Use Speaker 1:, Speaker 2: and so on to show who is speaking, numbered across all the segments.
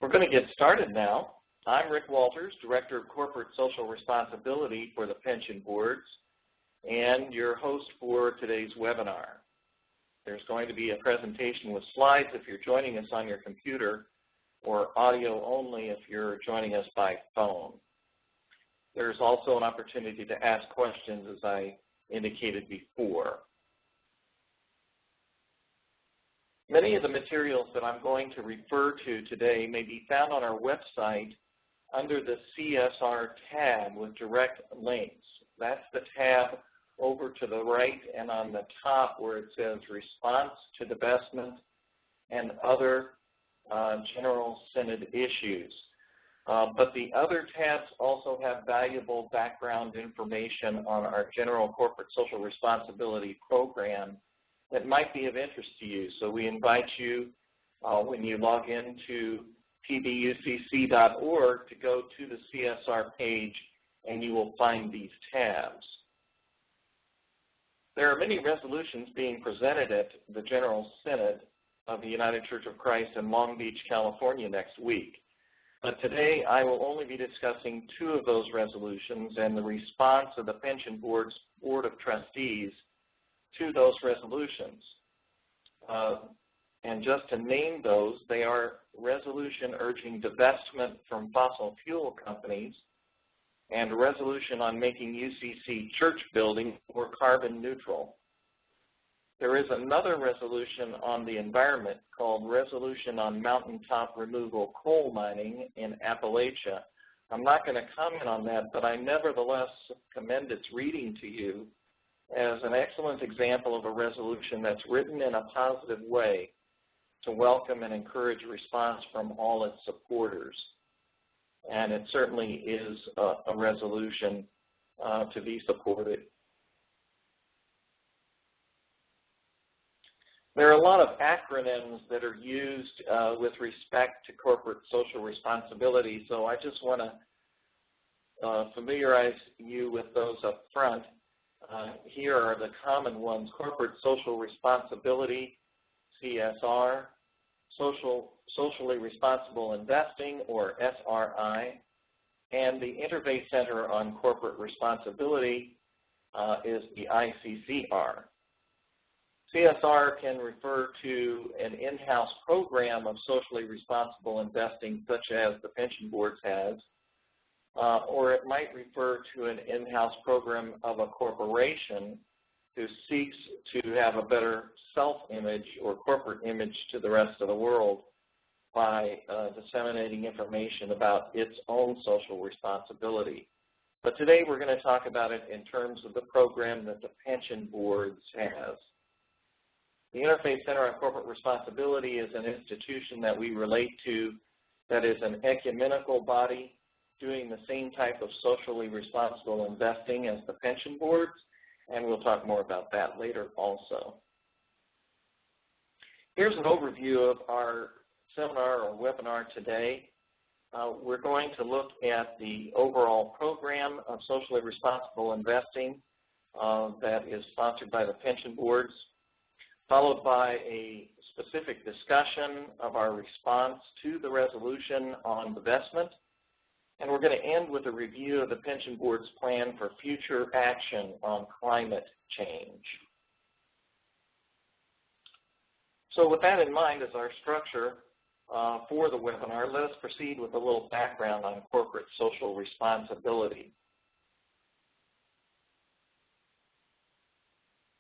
Speaker 1: We're going to get started now. I'm Rick Walters, Director of Corporate Social Responsibility for the Pension Boards, and your host for today's webinar. There's going to be a presentation with slides if you're joining us on your computer, or audio only if you're joining us by phone. There's also an opportunity to ask questions, as I indicated before. Many of the materials that I'm going to refer to today may be found on our website under the CSR tab with direct links. That's the tab over to the right and on the top where it says Response to Divestment and Other General Synod Issues. But the other tabs also have valuable background information on our General Corporate Social Responsibility Program that might be of interest to you. So we invite you, when you log into PBUCC.org, to go to the CSR page and you will find these tabs. There are many resolutions being presented at the General Synod of the United Church of Christ in Long Beach, California next week. But today I will only be discussing two of those resolutions and the response of the Pension Board's Board of Trustees to those resolutions. And just to name those, they are resolution urging divestment from fossil fuel companies and a resolution on making UCC church building more carbon neutral. There is another resolution on the environment called Resolution on Mountaintop Removal Coal Mining in Appalachia. I'm not going to comment on that, but I nevertheless commend its reading to you as an excellent example of a resolution that's written in a positive way to welcome and encourage response from all its supporters. And it certainly is a resolution to be supported. There are a lot of acronyms that are used with respect to corporate social responsibility, so I just want to familiarize you with those up front. Here are the common ones: corporate social responsibility, CSR, socially responsible investing, or SRI, and the Interfaith Center on Corporate Responsibility is the ICCR. CSR can refer to an in-house program of socially responsible investing such as the Pension Boards has, or it might refer to an in-house program of a corporation who seeks to have a better self-image or corporate image to the rest of the world by disseminating information about its own social responsibility. But today we're going to talk about it in terms of the program that the Pension Boards has. The Interfaith Center on Corporate Responsibility is an institution that we relate to that is an ecumenical body doing the same type of socially responsible investing as the Pension Boards, and we'll talk more about that later also. Here's an overview of our seminar or webinar today. We're going to look at the overall program of socially responsible investing that is sponsored by the Pension Boards, followed by a specific discussion of our response to the resolution on divestment. And we're going to end with a review of the Pension Board's plan for future action on climate change. So with that in mind as our structure for the webinar, let us proceed with a little background on corporate social responsibility.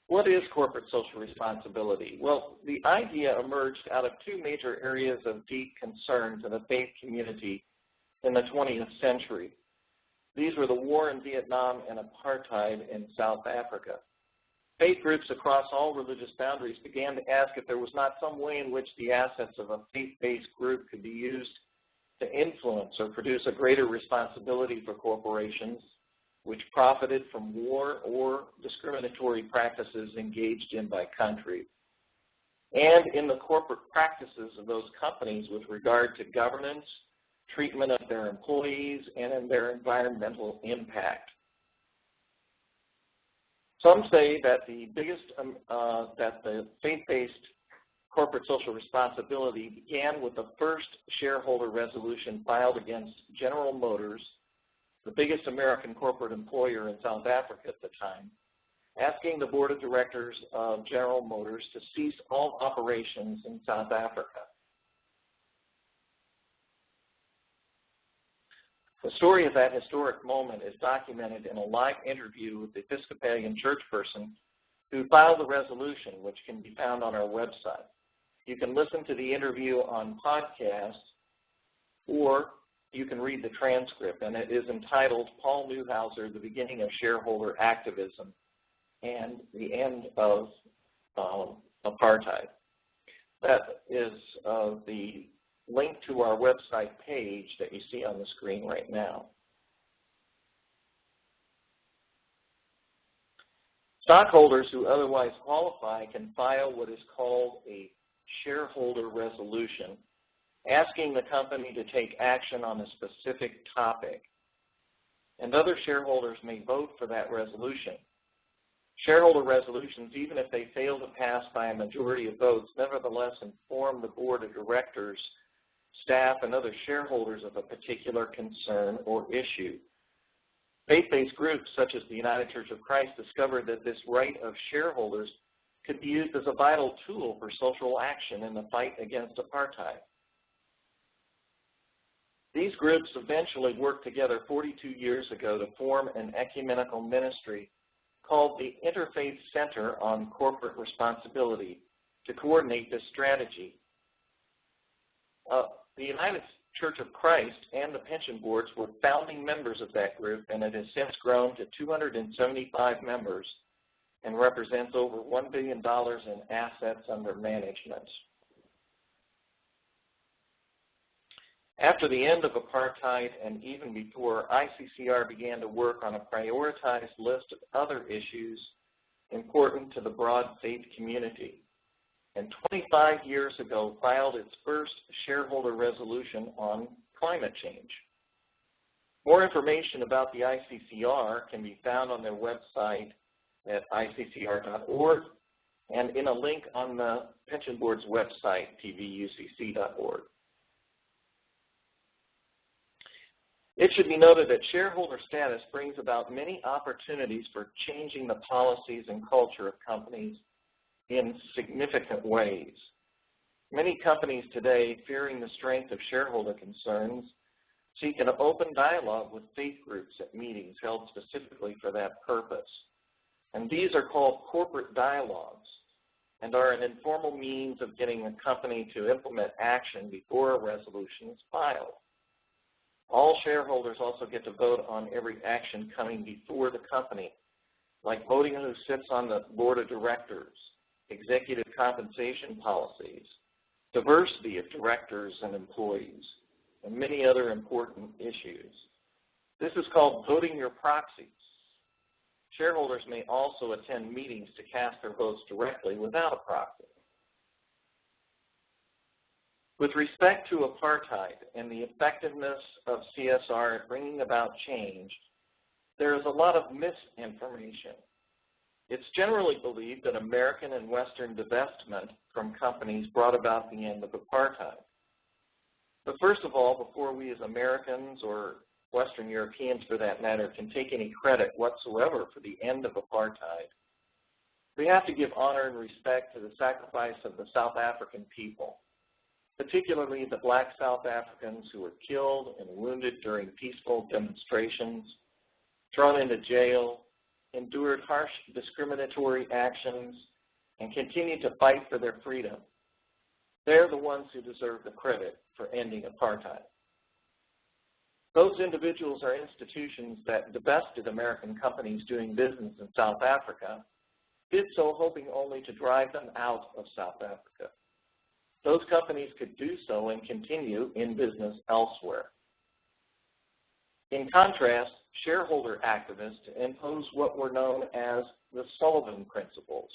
Speaker 1: What is corporate social responsibility? Well, the idea emerged out of two major areas of deep concern to the faith community in the 20th century. These were the war in Vietnam and apartheid in South Africa. Faith groups across all religious boundaries began to ask if there was not some way in which the assets of a faith-based group could be used to influence or produce a greater responsibility for corporations which profited from war or discriminatory practices engaged in by countries, and in the corporate practices of those companies with regard to governance, treatment of their employees, and in their environmental impact. Some say that the faith-based corporate social responsibility began with the first shareholder resolution filed against General Motors, the biggest American corporate employer in South Africa at the time, asking the board of directors of General Motors to cease all operations in South Africa. The story of that historic moment is documented in a live interview with the Episcopalian church person who filed the resolution, which can be found on our website. You can listen to the interview on podcast, or you can read the transcript, and it is entitled Paul Neuhauser, The Beginning of Shareholder Activism and the End of Apartheid. That is the link to our website page that you see on the screen right now. Stockholders who otherwise qualify can file what is called a shareholder resolution, asking the company to take action on a specific topic, and other shareholders may vote for that resolution. Shareholder resolutions, even if they fail to pass by a majority of votes, nevertheless inform the board of directors, staff, and other shareholders of a particular concern or issue. Faith-based groups such as the United Church of Christ discovered that this right of shareholders could be used as a vital tool for social action in the fight against apartheid. These groups eventually worked together 42 years ago to form an ecumenical ministry called the Interfaith Center on Corporate Responsibility to coordinate this strategy. The United Church of Christ and the pension boards were founding members of that group, and it has since grown to 275 members and represents over $1 billion in assets under management. After the end of apartheid and even before, ICCR began to work on a prioritized list of other issues important to the broad faith community, and 25 years ago filed its first shareholder resolution on climate change. More information about the ICCR can be found on their website at iccr.org and in a link on the Pension Board's website, PBUCC.org. It should be noted that shareholder status brings about many opportunities for changing the policies and culture of companies in significant ways. Many companies today, fearing the strength of shareholder concerns, seek an open dialogue with faith groups at meetings held specifically for that purpose. And these are called corporate dialogues and are an informal means of getting a company to implement action before a resolution is filed. All shareholders also get to vote on every action coming before the company, like voting on who sits on the board of directors, executive compensation policies, diversity of directors and employees, and many other important issues. This is called voting your proxies. Shareholders may also attend meetings to cast their votes directly without a proxy. With respect to apartheid and the effectiveness of CSR at bringing about change, there is a lot of misinformation. It's generally believed that American and Western divestment from companies brought about the end of apartheid. But first of all, before we as Americans or Western Europeans, for that matter, can take any credit whatsoever for the end of apartheid, we have to give honor and respect to the sacrifice of the South African people, particularly the black South Africans who were killed and wounded during peaceful demonstrations, thrown into jail, endured harsh discriminatory actions, and continued to fight for their freedom. They're the ones who deserve the credit for ending apartheid. Those individuals are institutions that divested American companies doing business in South Africa, did so hoping only to drive them out of South Africa. Those companies could do so and continue in business elsewhere. In contrast, shareholder activists impose what were known as the Sullivan Principles.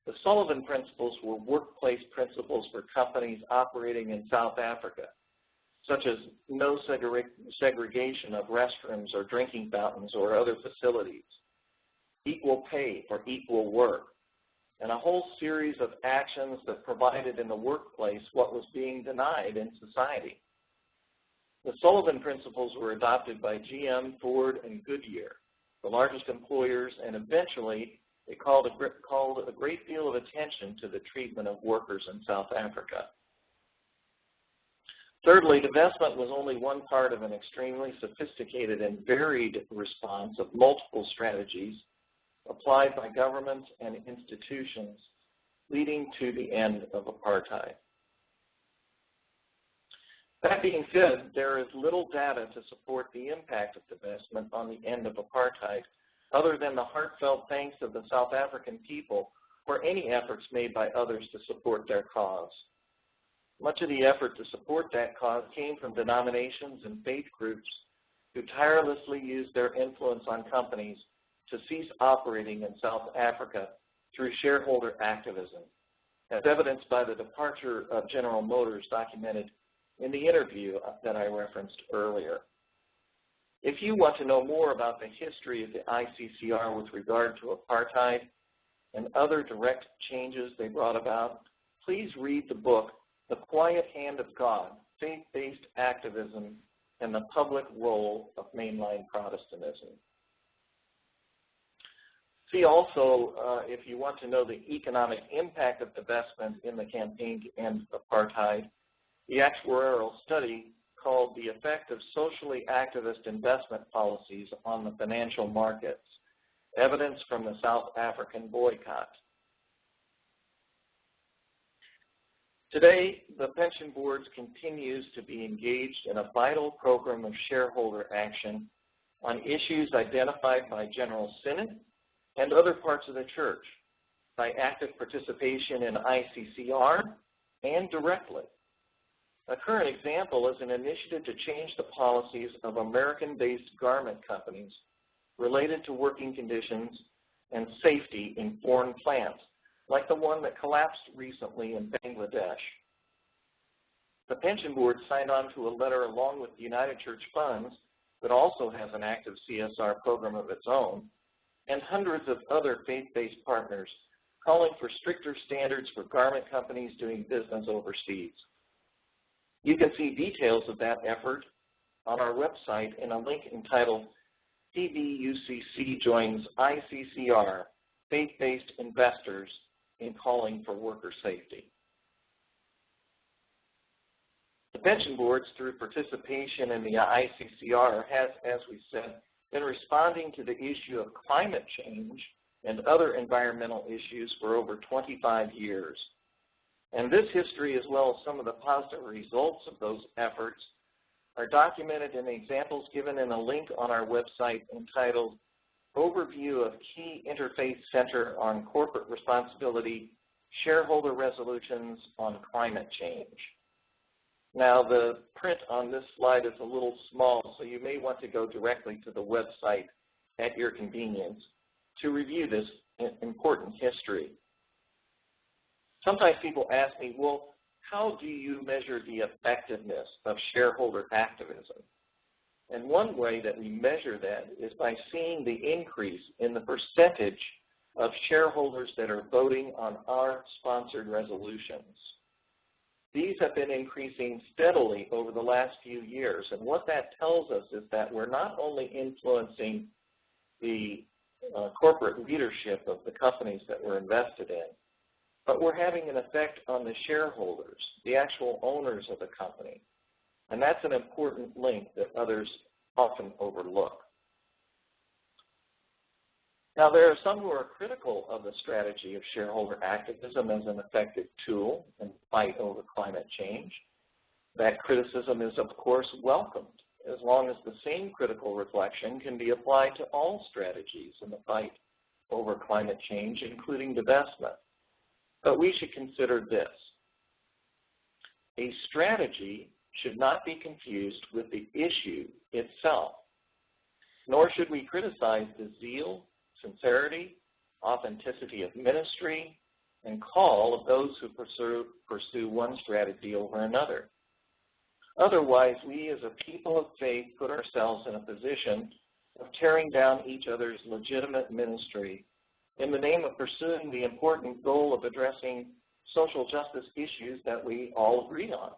Speaker 1: The Sullivan Principles were workplace principles for companies operating in South Africa, such as no segregation of restrooms or drinking fountains or other facilities, equal pay for equal work, and a whole series of actions that provided in the workplace what was being denied in society. The Sullivan Principles were adopted by GM, Ford, and Goodyear, the largest employers, and eventually they called a great deal of attention to the treatment of workers in South Africa. Thirdly, divestment was only one part of an extremely sophisticated and varied response of multiple strategies applied by governments and institutions, leading to the end of apartheid. That being said, there is little data to support the impact of divestment on the end of apartheid, other than the heartfelt thanks of the South African people for any efforts made by others to support their cause. Much of the effort to support that cause came from denominations and faith groups who tirelessly used their influence on companies to cease operating in South Africa through shareholder activism, as evidenced by the departure of General Motors documented in the interview that I referenced earlier. If you want to know more about the history of the ICCR with regard to apartheid and other direct changes they brought about, please read the book, The Quiet Hand of God, Faith-Based Activism and the Public Role of Mainline Protestantism. See also, if you want to know the economic impact of divestment in the campaign to end apartheid, the actuarial study called The Effect of Socially Activist Investment Policies on the Financial Markets, Evidence from the South African Boycott. Today, the pension board continues to be engaged in a vital program of shareholder action on issues identified by General Synod and other parts of the church by active participation in ICCR and directly. A current example is an initiative to change the policies of American-based garment companies related to working conditions and safety in foreign plants, like the one that collapsed recently in Bangladesh. The pension board signed on to a letter along with the United Church Funds that also has an active CSR program of its own, and hundreds of other faith-based partners calling for stricter standards for garment companies doing business overseas. You can see details of that effort on our website in a link entitled PBUCC Joins ICCR, Faith-Based Investors in Calling for Worker Safety. The pension boards, through participation in the ICCR, has, as we said, been responding to the issue of climate change and other environmental issues for over 25 years. And this history, as well as some of the positive results of those efforts, are documented in examples given in a link on our website entitled Overview of Key Interfaith Center on Corporate Responsibility, Shareholder Resolutions on Climate Change. Now, the print on this slide is a little small, so you may want to go directly to the website at your convenience to review this important history. Sometimes people ask me, well, how do you measure the effectiveness of shareholder activism? And one way that we measure that is by seeing the increase in the percentage of shareholders that are voting on our sponsored resolutions. These have been increasing steadily over the last few years, and what that tells us is that we're not only influencing the corporate leadership of the companies that we're invested in, but we're having an effect on the shareholders, the actual owners of the company. And that's an important link that others often overlook. Now, there are some who are critical of the strategy of shareholder activism as an effective tool in the fight over climate change. That criticism is, of course, welcomed, as long as the same critical reflection can be applied to all strategies in the fight over climate change, including divestment. But we should consider this. A strategy should not be confused with the issue itself, nor should we criticize the zeal, sincerity, authenticity of ministry, and call of those who pursue one strategy over another. Otherwise, we as a people of faith put ourselves in a position of tearing down each other's legitimate ministry in the name of pursuing the important goal of addressing social justice issues that we all agree on.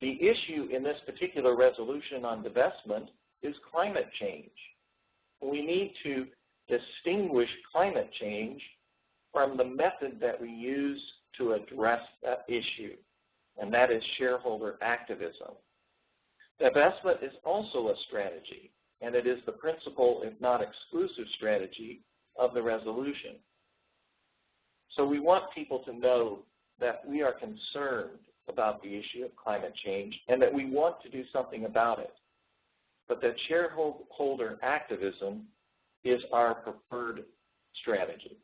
Speaker 1: The issue in this particular resolution on divestment is climate change. We need to distinguish climate change from the method that we use to address that issue, and that is shareholder activism. Divestment is also a strategy, and it is the principal, if not exclusive, strategy of the resolution. So we want people to know that we are concerned about the issue of climate change and that we want to do something about it, but that shareholder activism is our preferred strategy.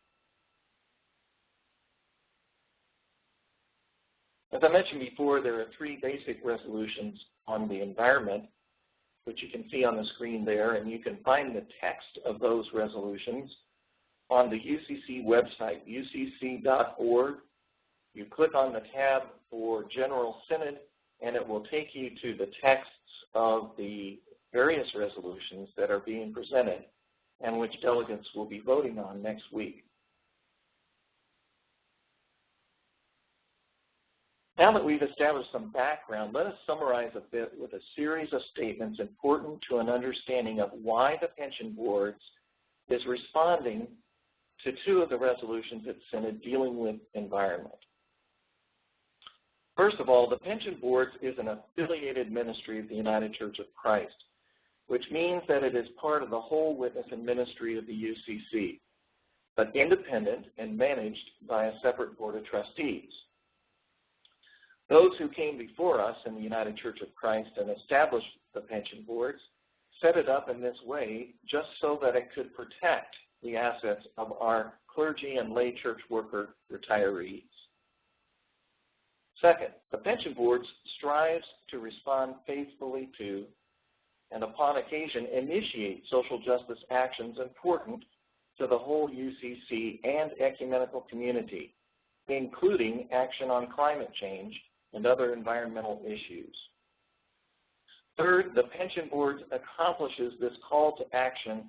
Speaker 1: As I mentioned before, there are three basic resolutions on the environment, which you can see on the screen there, and you can find the text of those resolutions on the UCC website, ucc.org. You click on the tab for General Synod, and it will take you to the texts of the various resolutions that are being presented and which delegates will be voting on next week. Now that we've established some background, let us summarize a bit with a series of statements important to an understanding of why the pension boards is responding to two of the resolutions at Synod dealing with environment. First of all, the pension boards is an affiliated ministry of the United Church of Christ, which means that it is part of the whole witness and ministry of the UCC, but independent and managed by a separate board of trustees. Those who came before us in the United Church of Christ and established the pension boards set it up in this way just so that it could protect the assets of our clergy and lay church worker retirees. Second, the pension boards strives to respond faithfully to and upon occasion initiate social justice actions important to the whole UCC and ecumenical community, including action on climate change and other environmental issues. Third, the pension board accomplishes this call to action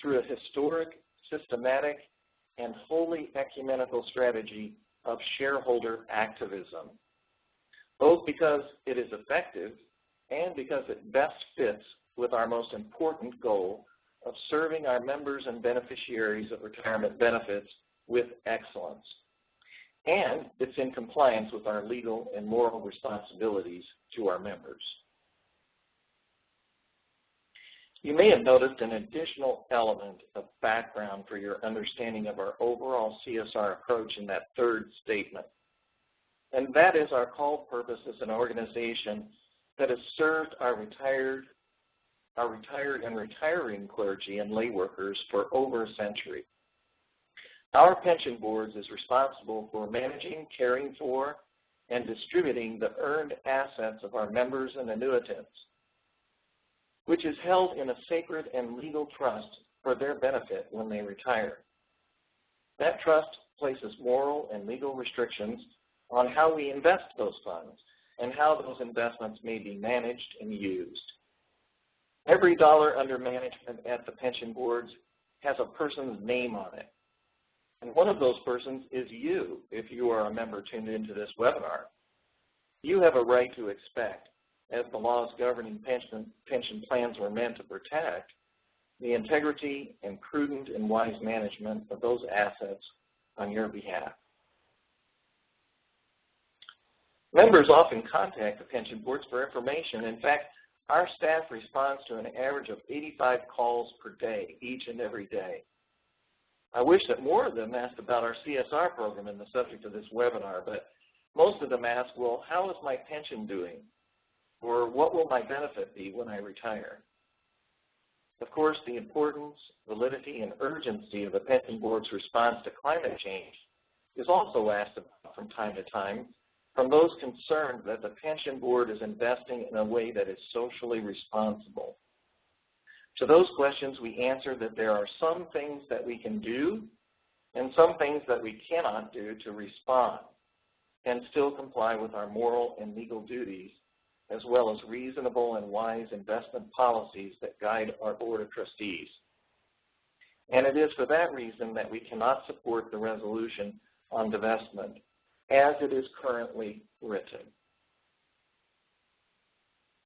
Speaker 1: through a historic, systematic, and wholly ecumenical strategy of shareholder activism, both because it is effective and because it best fits with our most important goal of serving our members and beneficiaries of retirement benefits with excellence. And it's in compliance with our legal and moral responsibilities to our members. You may have noticed an additional element of background for your understanding of our overall CSR approach in that third statement. And that is our called purpose as an organization that has served our retired and retiring clergy and lay workers for over a century. Our pension boards is responsible for managing, caring for, and distributing the earned assets of our members and annuitants, which is held in a sacred and legal trust for their benefit when they retire. That trust places moral and legal restrictions on how we invest those funds and how those investments may be managed and used. Every dollar under management at the pension boards has a person's name on it. And one of those persons is you, if you are a member tuned into this webinar. You have a right to expect, as the laws governing pension plans were meant to protect, the integrity and prudent and wise management of those assets on your behalf. Members often contact the pension boards for information. In fact, our staff responds to an average of 85 calls per day, each and every day. I wish that more of them asked about our CSR program and the subject of this webinar, but most of them ask, well, how is my pension doing? Or what will my benefit be when I retire? Of course, the importance, validity, and urgency of the pension board's response to climate change is also asked about from time to time from those concerned that the pension board is investing in a way that is socially responsible. To those questions, we answer that there are some things that we can do and some things that we cannot do to respond and still comply with our moral and legal duties, as well as reasonable and wise investment policies that guide our Board of Trustees. and it is for that reason that we cannot support the resolution on divestment as it is currently written.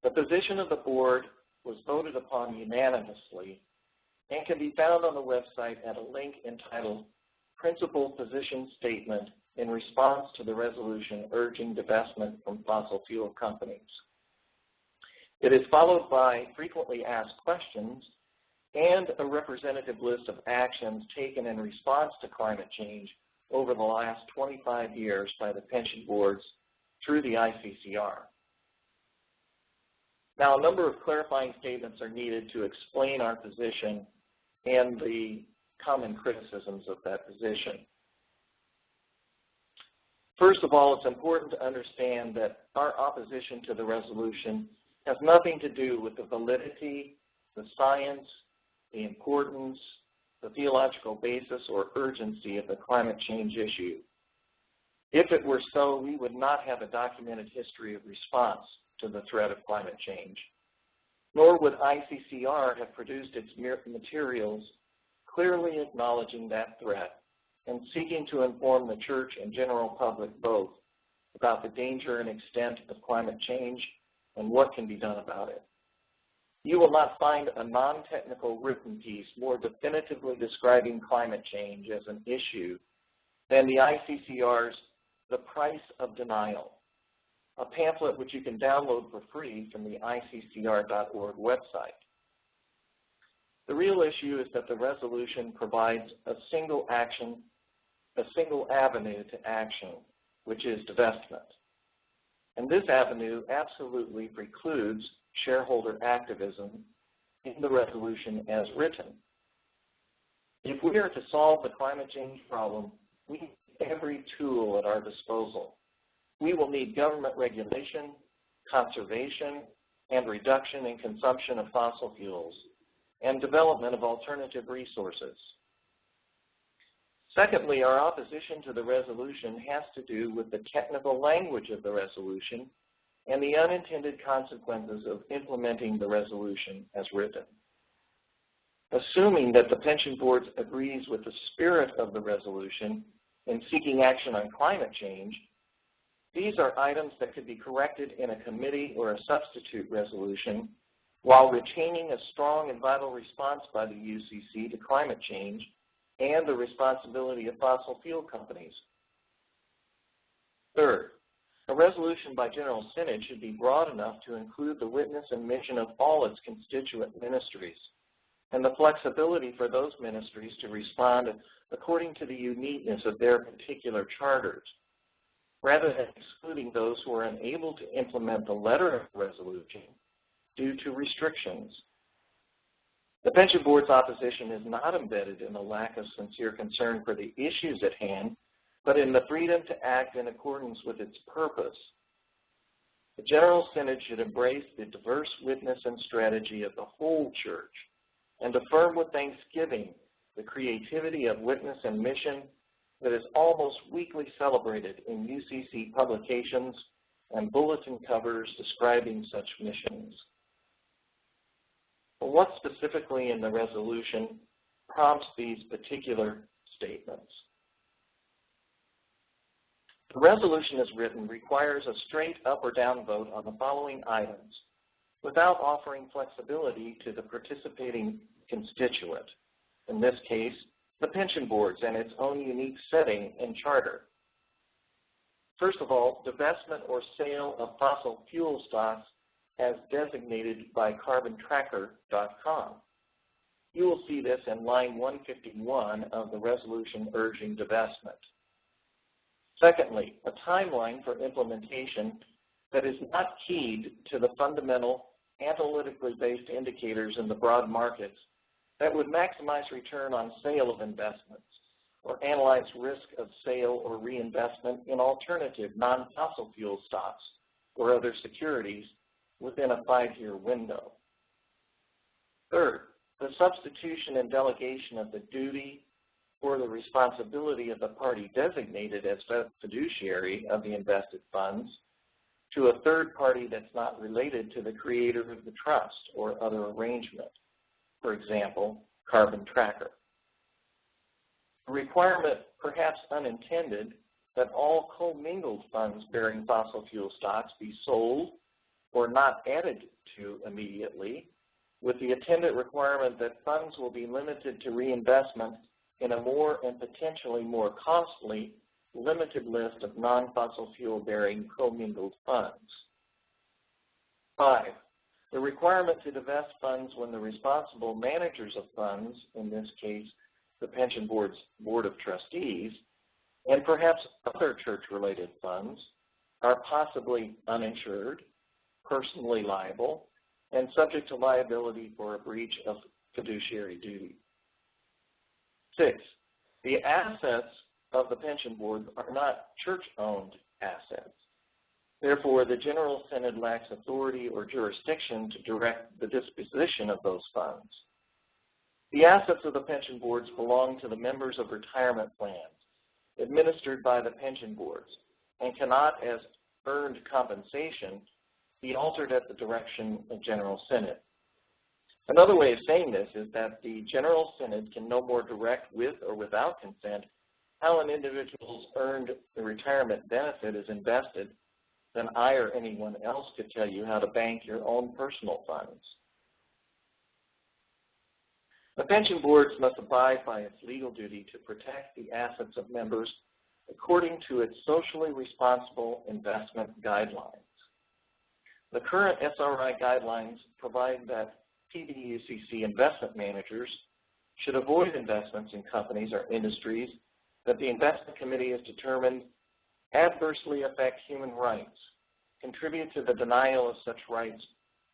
Speaker 1: The position of the board was voted upon unanimously and can be found on the website at a link entitled Principal Position Statement in response to the resolution urging divestment from fossil fuel companies. It is followed by frequently asked questions and a representative list of actions taken in response to climate change over the last 25 years by the pension boards through the ICCR. Now, a number of clarifying statements are needed to explain our position and the common criticisms of that position. First of all, it's important to understand that our opposition to the resolution has nothing to do with the validity, the science, the importance, the theological basis, or urgency of the climate change issue. If it were so, we would not have a documented history of response to the threat of climate change, nor would ICCR have produced its materials clearly acknowledging that threat and seeking to inform the church and general public both about the danger and extent of climate change and what can be done about it. You will not find a non-technical written piece more definitively describing climate change as an issue than the ICCR's The Price of Denial, a pamphlet which you can download for free from the ICCR.org website. The real issue is that the resolution provides a single avenue to action, which is divestment. And this avenue absolutely precludes shareholder activism in the resolution as written. If we are to solve the climate change problem, we need every tool at our disposal. We will need government regulation, conservation, and reduction in consumption of fossil fuels, and development of alternative resources. Secondly, our opposition to the resolution has to do with the technical language of the resolution and the unintended consequences of implementing the resolution as written. Assuming that the pension board agrees with the spirit of the resolution in seeking action on climate change, these are items that could be corrected in a committee or a substitute resolution while retaining a strong and vital response by the UCC to climate change and the responsibility of fossil fuel companies. Third, a resolution by General Synod should be broad enough to include the witness and mission of all its constituent ministries and the flexibility for those ministries to respond according to the uniqueness of their particular charters, rather than excluding those who are unable to implement the letter of the resolution due to restrictions. The pension board's opposition is not embedded in a lack of sincere concern for the issues at hand, but in the freedom to act in accordance with its purpose. The General Synod should embrace the diverse witness and strategy of the whole church and affirm with thanksgiving the creativity of witness and mission that is almost weekly celebrated in UCC publications and bulletin covers describing such missions. But what specifically in the resolution prompts these particular statements? The resolution as written requires a straight up or down vote on the following items without offering flexibility to the participating constituent, in this case, the pension boards and its own unique setting and charter. First of all, divestment or sale of fossil fuel stocks as designated by carbontracker.com. You will see this in line 151 of the resolution urging divestment. Secondly, a timeline for implementation that is not keyed to the fundamental analytically based indicators in the broad markets that would maximize return on sale of investments or analyze risk of sale or reinvestment in alternative non-fossil fuel stocks or other securities within a 5-year window. Third, the substitution and delegation of the duty or the responsibility of the party designated as fiduciary of the invested funds to a third party that's not related to the creator of the trust or other arrangement, for example, Carbon Tracker. The requirement, perhaps unintended, that all commingled funds bearing fossil fuel stocks be sold or not added to immediately, with the attendant requirement that funds will be limited to reinvestment in a more and potentially more costly limited list of non-fossil fuel bearing commingled funds. 5, the requirement to divest funds when the responsible managers of funds, in this case the pension board's board of trustees, and perhaps other church-related funds, are possibly uninsured, personally liable, and subject to liability for a breach of fiduciary duty. 6, the assets of the pension board are not church-owned assets. Therefore, the General Synod lacks authority or jurisdiction to direct the disposition of those funds. The assets of the pension boards belong to the members of retirement plans administered by the pension boards and cannot, as earned compensation, be altered at the direction of General Synod. Another way of saying this is that the General Synod can no more direct with or without consent how an individual's earned retirement benefit is invested than I or anyone else could tell you how to bank your own personal funds. The pension boards must abide by its legal duty to protect the assets of members according to its socially responsible investment guidelines. The current SRI guidelines provide that PBUCC investment managers should avoid investments in companies or industries that the investment committee has determined adversely affect human rights, contribute to the denial of such rights,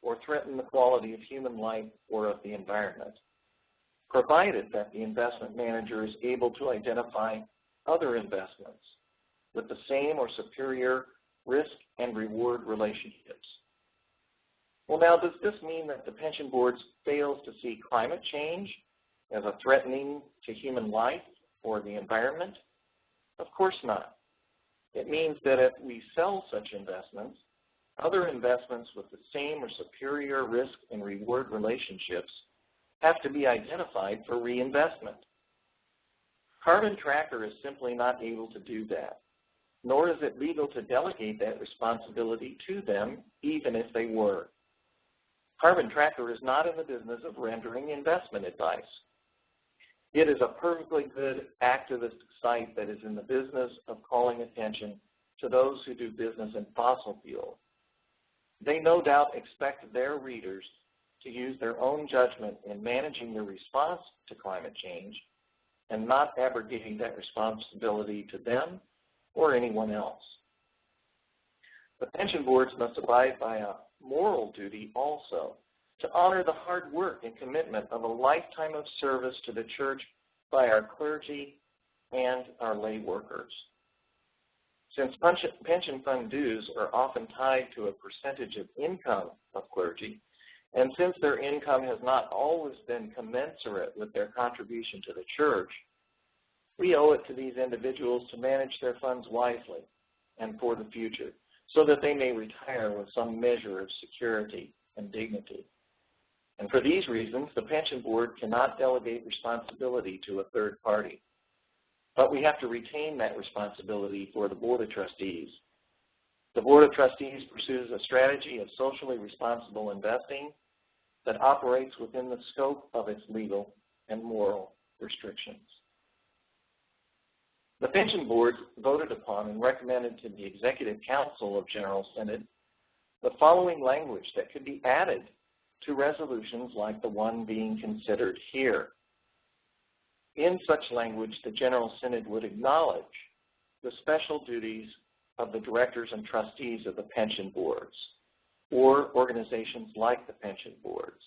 Speaker 1: or threaten the quality of human life or of the environment, provided that the investment manager is able to identify other investments with the same or superior risk and reward relationships. Well, now, does this mean that the pension boards fails to see climate change as a threatening to human life or the environment? Of course not. It means that if we sell such investments, other investments with the same or superior risk and reward relationships have to be identified for reinvestment. Carbon Tracker is simply not able to do that, nor is it legal to delegate that responsibility to them, even if they were. Carbon Tracker is not in the business of rendering investment advice. It is a perfectly good activist site that is in the business of calling attention to those who do business in fossil fuel. They no doubt expect their readers to use their own judgment in managing their response to climate change and not abrogating that responsibility to them or anyone else. The pension boards must abide by a moral duty also to honor the hard work and commitment of a lifetime of service to the church by our clergy and our lay workers. Since pension fund dues are often tied to a percentage of income of clergy, and since their income has not always been commensurate with their contribution to the church, we owe it to these individuals to manage their funds wisely and for the future, so that they may retire with some measure of security and dignity. And for these reasons, the pension board cannot delegate responsibility to a third party. But we have to retain that responsibility for the Board of Trustees. The Board of Trustees pursues a strategy of socially responsible investing that operates within the scope of its legal and moral restrictions. The pension board voted upon and recommended to the Executive Council of General Synod the following language that could be added to resolutions like the one being considered here. In such language, the General Synod would acknowledge the special duties of the directors and trustees of the pension boards or organizations like the pension boards,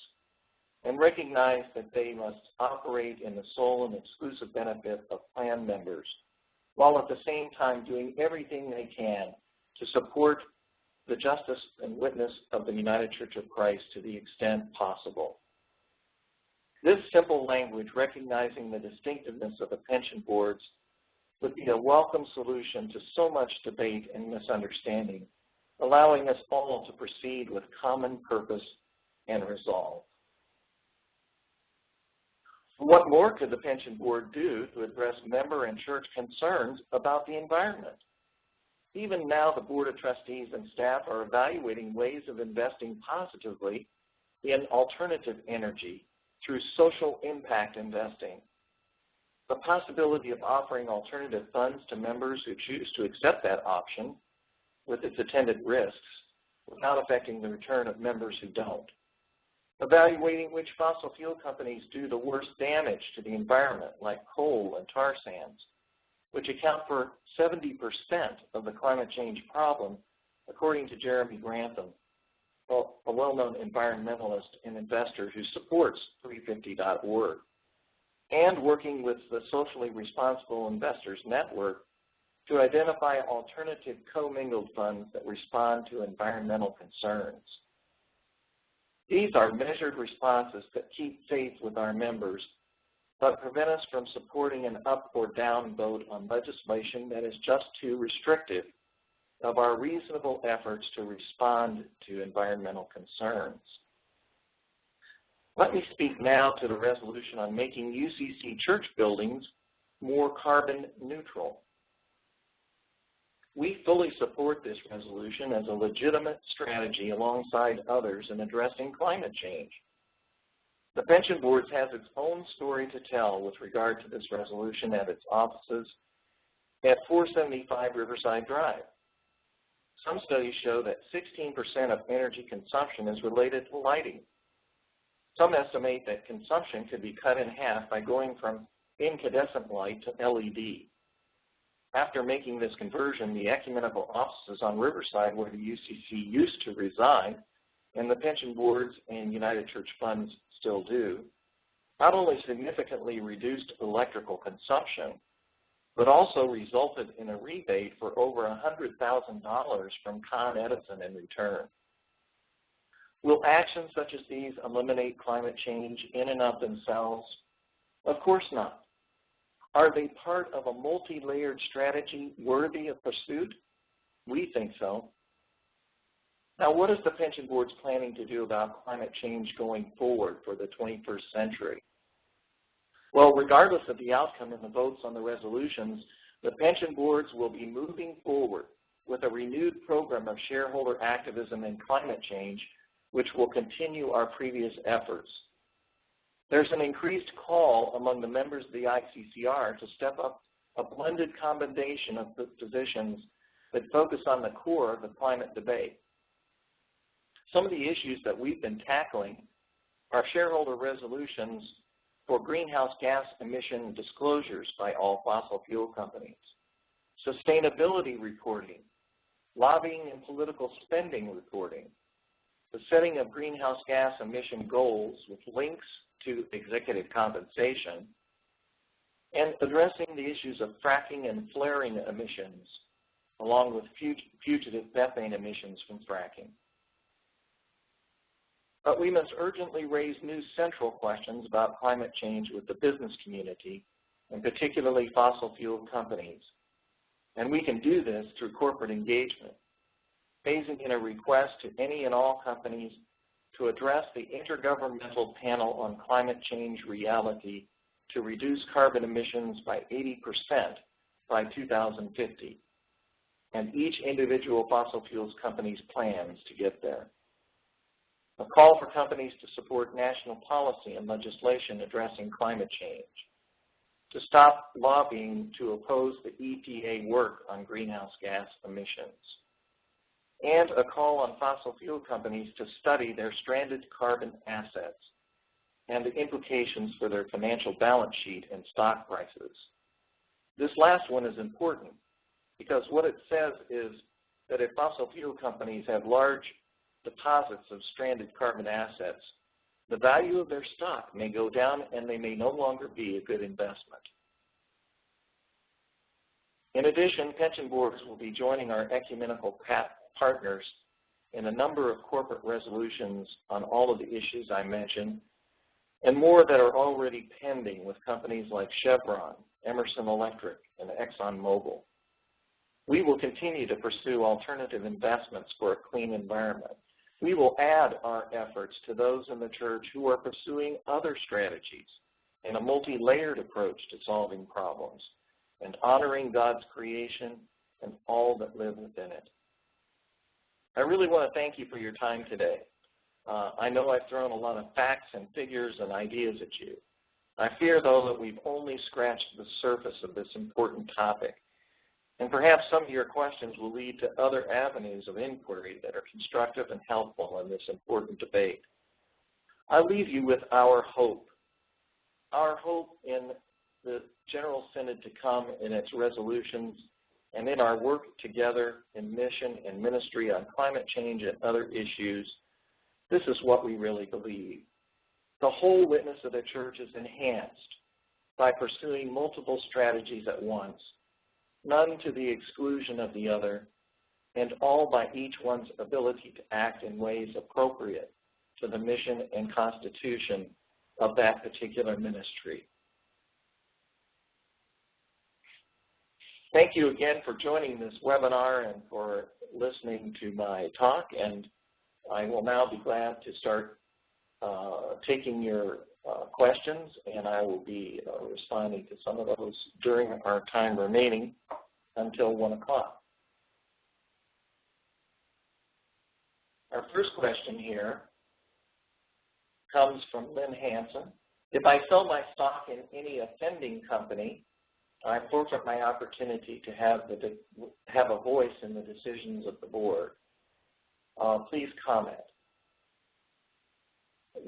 Speaker 1: and recognize that they must operate in the sole and exclusive benefit of plan members, while at the same time doing everything they can to support the justice and witness of the United Church of Christ to the extent possible. This simple language, recognizing the distinctiveness of the pension boards, would be a welcome solution to so much debate and misunderstanding, allowing us all to proceed with common purpose and resolve. What more could the pension board do to address member and church concerns about the environment? Even now, the Board of Trustees and staff are evaluating ways of investing positively in alternative energy through social impact investing. The possibility of offering alternative funds to members who choose to accept that option with its attendant risks without affecting the return of members who don't. Evaluating which fossil fuel companies do the worst damage to the environment, like coal and tar sands, which account for 70% of the climate change problem, according to Jeremy Grantham, a well-known environmentalist and investor who supports 350.org, and working with the Socially Responsible Investors Network to identify alternative commingled funds that respond to environmental concerns. These are measured responses that keep faith with our members, but prevent us from supporting an up or down vote on legislation that is just too restrictive of our reasonable efforts to respond to environmental concerns. Let me speak now to the resolution on making UCC church buildings more carbon neutral. We fully support this resolution as a legitimate strategy alongside others in addressing climate change. The pension board has its own story to tell with regard to this resolution at its offices at 475 Riverside Drive. Some studies show that 16% of energy consumption is related to lighting. Some estimate that consumption could be cut in half by going from incandescent light to LED. After making this conversion, the ecumenical offices on Riverside, where the UCC used to reside, and the pension boards and United Church funds still do, not only significantly reduced electrical consumption, but also resulted in a rebate for over $100,000 from Con Edison in return. Will actions such as these eliminate climate change in and of themselves? Of course not. Are they part of a multi-layered strategy worthy of pursuit? We think so. Now, what is the pension board planning to do about climate change going forward for the 21st century? Well, regardless of the outcome of the votes on the resolutions, the pension boards will be moving forward with a renewed program of shareholder activism and climate change, which will continue our previous efforts. There's an increased call among the members of the ICCR to step up a blended combination of positions that focus on the core of the climate debate. Some of the issues that we've been tackling are shareholder resolutions for greenhouse gas emission disclosures by all fossil fuel companies, sustainability reporting, lobbying and political spending reporting, the setting of greenhouse gas emission goals with links to executive compensation, and addressing the issues of fracking and flaring emissions, along with fugitive methane emissions from fracking. But we must urgently raise new central questions about climate change with the business community, and particularly fossil fuel companies. And we can do this through corporate engagement, phasing in a request to any and all companies to address the Intergovernmental Panel on Climate Change reality to reduce carbon emissions by 80% by 2050, and each individual fossil fuels company's plans to get there. A call for companies to support national policy and legislation addressing climate change, to stop lobbying to oppose the EPA work on greenhouse gas emissions, and a call on fossil fuel companies to study their stranded carbon assets and the implications for their financial balance sheet and stock prices. This last one is important because what it says is that if fossil fuel companies have large deposits of stranded carbon assets, the value of their stock may go down and they may no longer be a good investment. In addition, pension boards will be joining our ecumenical partners in a number of corporate resolutions on all of the issues I mentioned, and more that are already pending with companies like Chevron, Emerson Electric, and ExxonMobil. We will continue to pursue alternative investments for a clean environment. We will add our efforts to those in the church who are pursuing other strategies and a multi-layered approach to solving problems, and honoring God's creation and all that live within it. I really want to thank you for your time today. I know I've thrown a lot of facts and figures and ideas at you. I fear, though, that we've only scratched the surface of this important topic, and perhaps some of your questions will lead to other avenues of inquiry that are constructive and helpful in this important debate. I leave you with our hope in the General Synod to come in its resolutions and in our work together in mission and ministry on climate change and other issues. This is what we really believe. The whole witness of the church is enhanced by pursuing multiple strategies at once, none to the exclusion of the other, and all by each one's ability to act in ways appropriate to the mission and constitution of that particular ministry. Thank you again for joining this webinar and for listening to my talk, and I will now be glad to start taking your questions, and I will be responding to some of those during our time remaining until 1 o'clock. Our first question here comes from Lynn Hansen. If I sell my stock in any offending company, I forfeit my opportunity to have a voice in the decisions of the board. Please comment.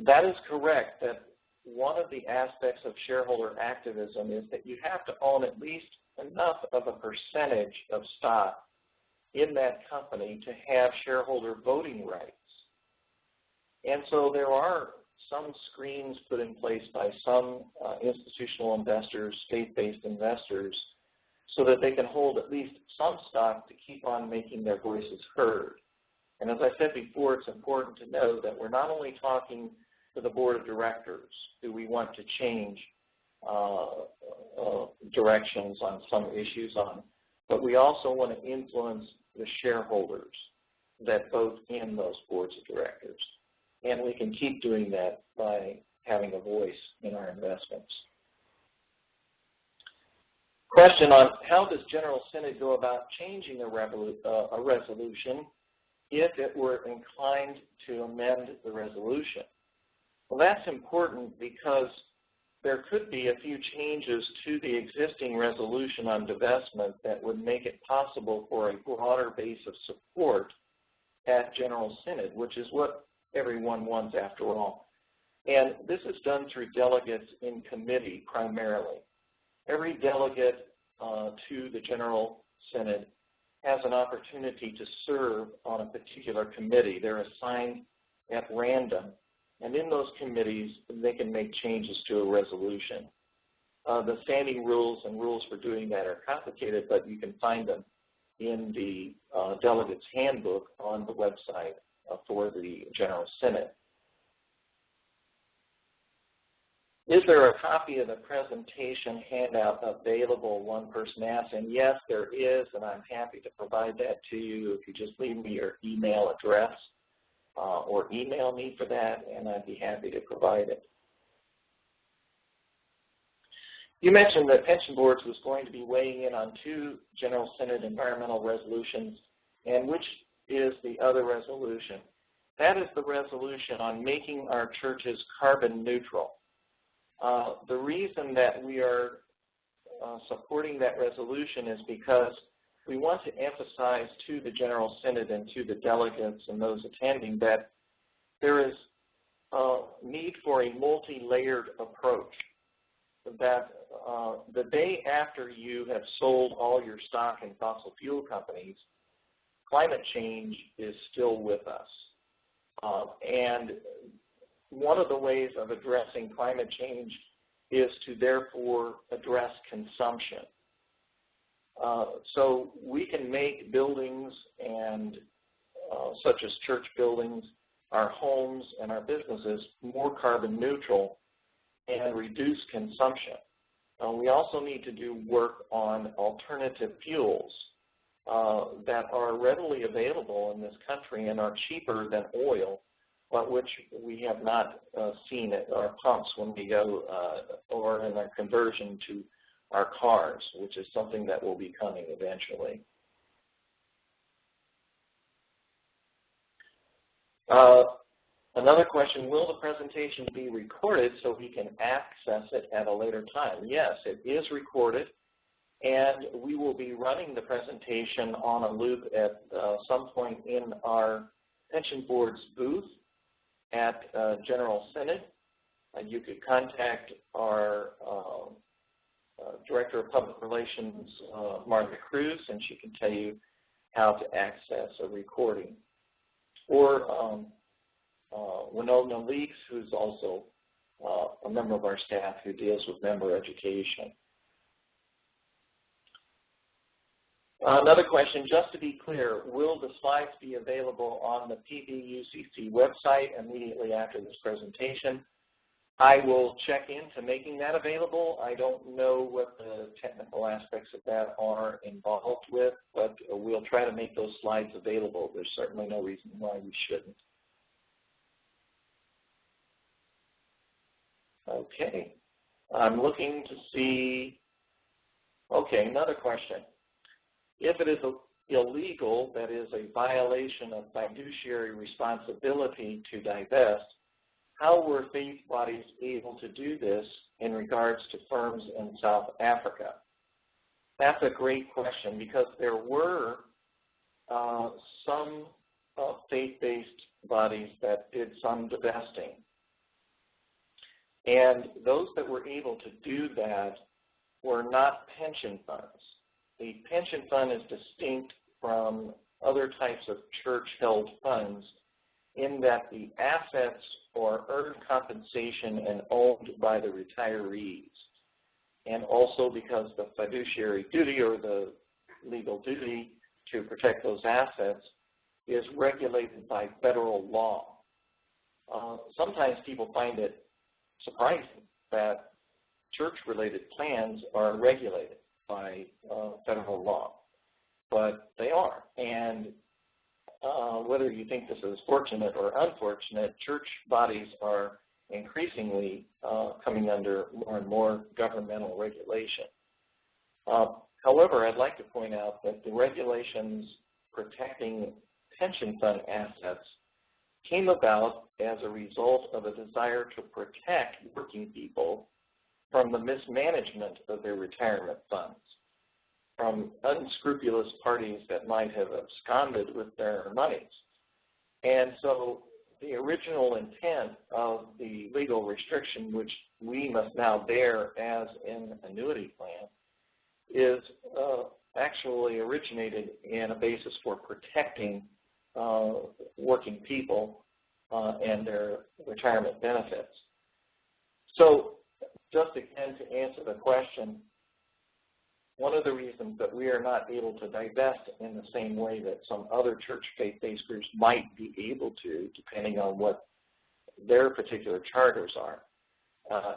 Speaker 1: That is correct, that one of the aspects of shareholder activism is that you have to own at least enough of a percentage of stock in that company to have shareholder voting rights. And so there are some screens put in place by some institutional investors, state-based investors, so that they can hold at least some stock to keep on making their voices heard. And as I said before, it's important to know that we're not only talking to the board of directors who we want to change directions on some issues on, but we also want to influence the shareholders that vote in those boards of directors. And we can keep doing that by having a voice in our investments. Question on how does General Synod go about changing a resolution if it were inclined to amend the resolution? Well, that's important because there could be a few changes to the existing resolution on divestment that would make it possible for a broader base of support at General Synod, which is what everyone wants after all. And this is done through delegates in committee primarily. Every delegate to the General Synod has an opportunity to serve on a particular committee. They're assigned at random, and in those committees, they can make changes to a resolution. The standing rules and rules for doing that are complicated, but you can find them in the delegate's handbook on the website for the General Synod. Is there a copy of the presentation handout available, one person asked? And yes, there is, and I'm happy to provide that to you if you just leave me your email address or email me for that, and I'd be happy to provide it. You mentioned that Pension Boards was going to be weighing in on 2 General Synod environmental resolutions, and which is the other resolution? That is the resolution on making our churches carbon neutral. The reason that we are supporting that resolution is because we want to emphasize to the General Synod and to the delegates and those attending that there is a need for a multi-layered approach, that the day after you have sold all your stock in fossil fuel companies, climate change is still with us. And one of the ways of addressing climate change is to therefore address consumption. So we can make buildings and such as church buildings, our homes and our businesses more carbon neutral and reduce consumption. We also need to do work on alternative fuels that are readily available in this country and are cheaper than oil, but which we have not seen at our pumps when we go or in our conversion to our cars, which is something that will be coming eventually. Another question, will the presentation be recorded so we can access it at a later time? Yes, it is recorded, and we will be running the presentation on a loop at some point in our Pension Board's booth at General Synod. You could contact our Director of Public Relations, Martha Cruz, and she can tell you how to access a recording. Or Winona Leaks, who's also a member of our staff who deals with member education. Another question, just to be clear, will the slides be available on the PBUCC website immediately after this presentation? I will check into making that available. I don't know what the technical aspects of that are involved with, but we'll try to make those slides available. There's certainly no reason why we shouldn't. Okay, I'm looking to see, okay, another question. If it is illegal, that is a violation of fiduciary responsibility to divest, how were faith bodies able to do this in regards to firms in South Africa? That's a great question because there were some faith-based bodies that did some divesting. And those that were able to do that were not pension funds. The pension fund is distinct from other types of church-held funds in that the assets are earned compensation and owned by the retirees. And also because the fiduciary duty or the legal duty to protect those assets is regulated by federal law. Sometimes people find it surprising that church-related plans are regulated by federal law, but they are. And whether you think this is fortunate or unfortunate, church bodies are increasingly coming under more and more governmental regulation. However, I'd like to point out that the regulations protecting pension fund assets came about as a result of a desire to protect working people from the mismanagement of their retirement funds, from unscrupulous parties that might have absconded with their monies. And so the original intent of the legal restriction, which we must now bear as an annuity plan, is actually originated in a basis for protecting working people and their retirement benefits. So just again to answer the question, one of the reasons that we are not able to divest in the same way that some other church faith-based groups might be able to, depending on what their particular charters are,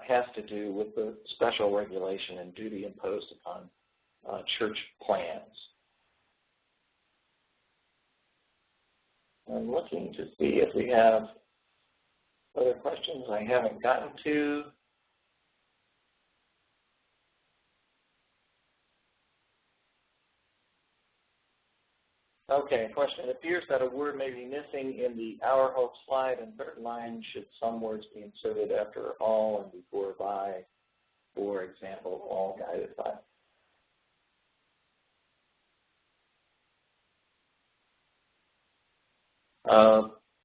Speaker 1: has to do with the special regulation and duty imposed upon church plans. I'm looking to see if we have other questions I haven't gotten to. Okay, question. It appears that a word may be missing in the Our Hope slide and third line. Should some words be inserted after all and before by, for example, all guided by?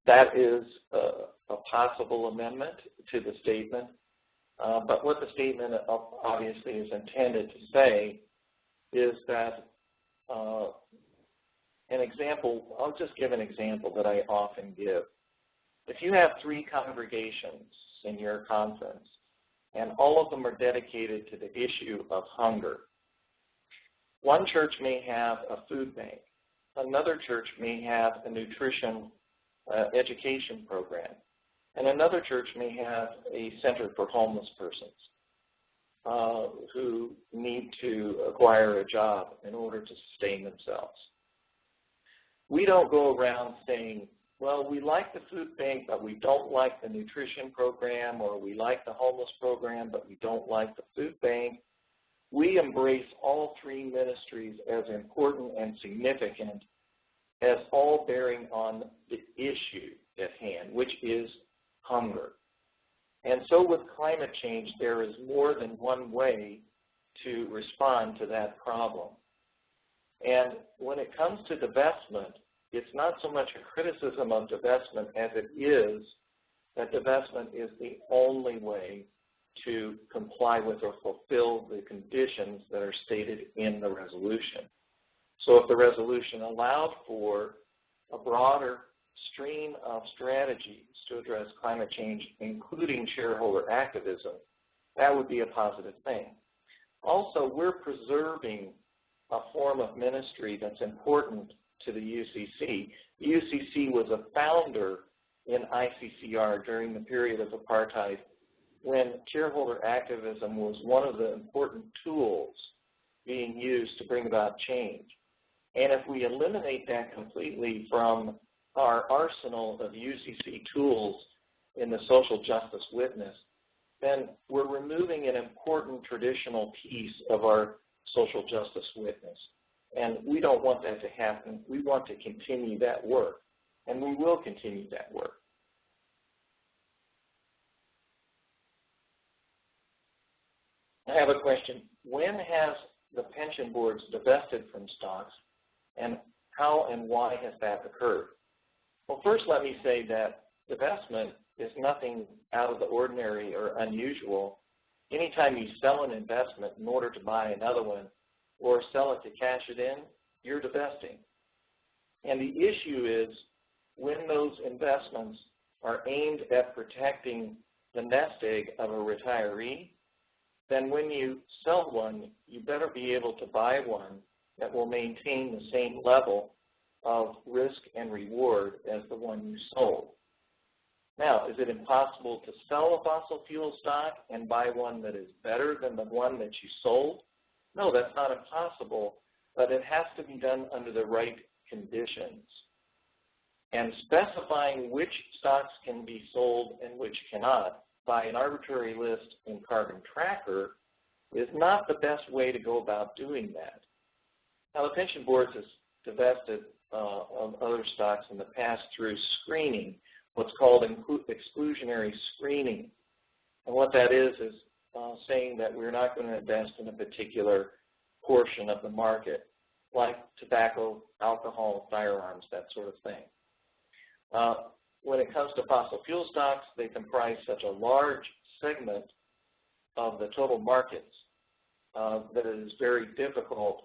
Speaker 1: That is a possible amendment to the statement, but what the statement obviously is intended to say is that an example, I'll just give an example that I often give. If you have 3 congregations in your conference and all of them are dedicated to the issue of hunger, one church may have a food bank, another church may have a nutrition education program, and another church may have a center for homeless persons who need to acquire a job in order to sustain themselves. We don't go around saying well, we like the food bank, but we don't like the nutrition program, or we like the homeless program, but we don't like the food bank. We embrace all three ministries as important and significant, as all bearing on the issue at hand, which is hunger. And so with climate change, there is more than one way to respond to that problem. And when it comes to divestment, it's not so much a criticism of divestment as it is that divestment is the only way to comply with or fulfill the conditions that are stated in the resolution. So if the resolution allowed for a broader stream of strategies to address climate change, including shareholder activism, that would be a positive thing. Also, we're preserving a form of ministry that's important to the UCC. The UCC was a founder in ICCR during the period of apartheid, when shareholder activism was one of the important tools being used to bring about change. And if we eliminate that completely from our arsenal of UCC tools in the social justice witness, then we're removing an important traditional piece of our social justice witness. And we don't want that to happen. We want to continue that work, and we will continue that work. I have a question. When has the pension boards divested from stocks, and how and why has that occurred? Well, first let me say that divestment is nothing out of the ordinary or unusual. Anytime you sell an investment in order to buy another one or sell it to cash it in, you're divesting. And the issue is when those investments are aimed at protecting the nest egg of a retiree, then when you sell one, you better be able to buy one that will maintain the same level of risk and reward as the one you sold. Now, is it impossible to sell a fossil fuel stock and buy one that is better than the one that you sold? No, that's not impossible, but it has to be done under the right conditions. And specifying which stocks can be sold and which cannot by an arbitrary list in Carbon Tracker is not the best way to go about doing that. Now, the pension boards has divested of other stocks in the past through screening, what's called exclusionary screening. And what that is saying that we're not going to invest in a particular portion of the market, like tobacco, alcohol, firearms, that sort of thing. When it comes to fossil fuel stocks, they comprise such a large segment of the total markets that it is very difficult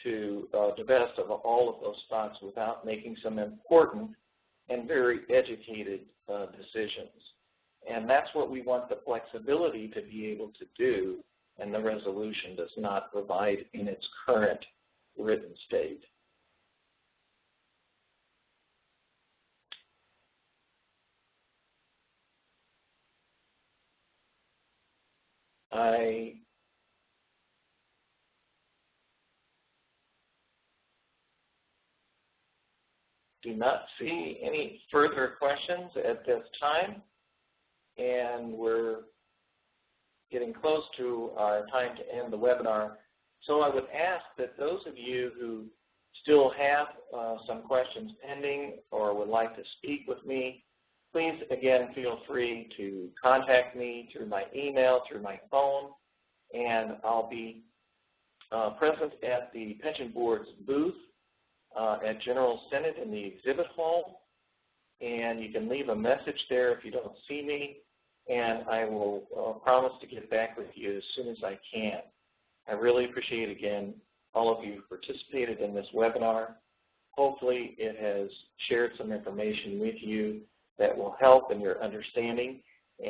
Speaker 1: to divest of all of those stocks without making some important and very educated decisions. And that's what we want the flexibility to be able to do, and the resolution does not provide in its current written state. I do not see any further questions at this time, and we're getting close to our time to end the webinar. So I would ask that those of you who still have some questions pending or would like to speak with me, please, again, feel free to contact me through my email, through my phone, and I'll be present at the Pension Board's booth at General Synod in the exhibit hall, and you can leave a message there if you don't see me, and I will promise to get back with you as soon as I can. I really appreciate, again, all of you who participated in this webinar. Hopefully it has shared some information with you that will help in your understanding,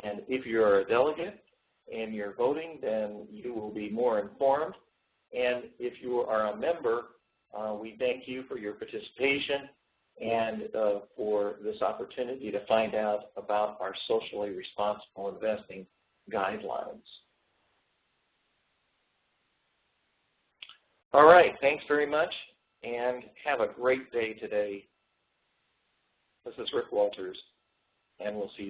Speaker 1: and if you're a delegate and you're voting, then you will be more informed, and if you are a member, we thank you for your participation and for this opportunity to find out about our socially responsible investing guidelines. All right, thanks very much, and have a great day today. This is Rick Walters, and we'll see you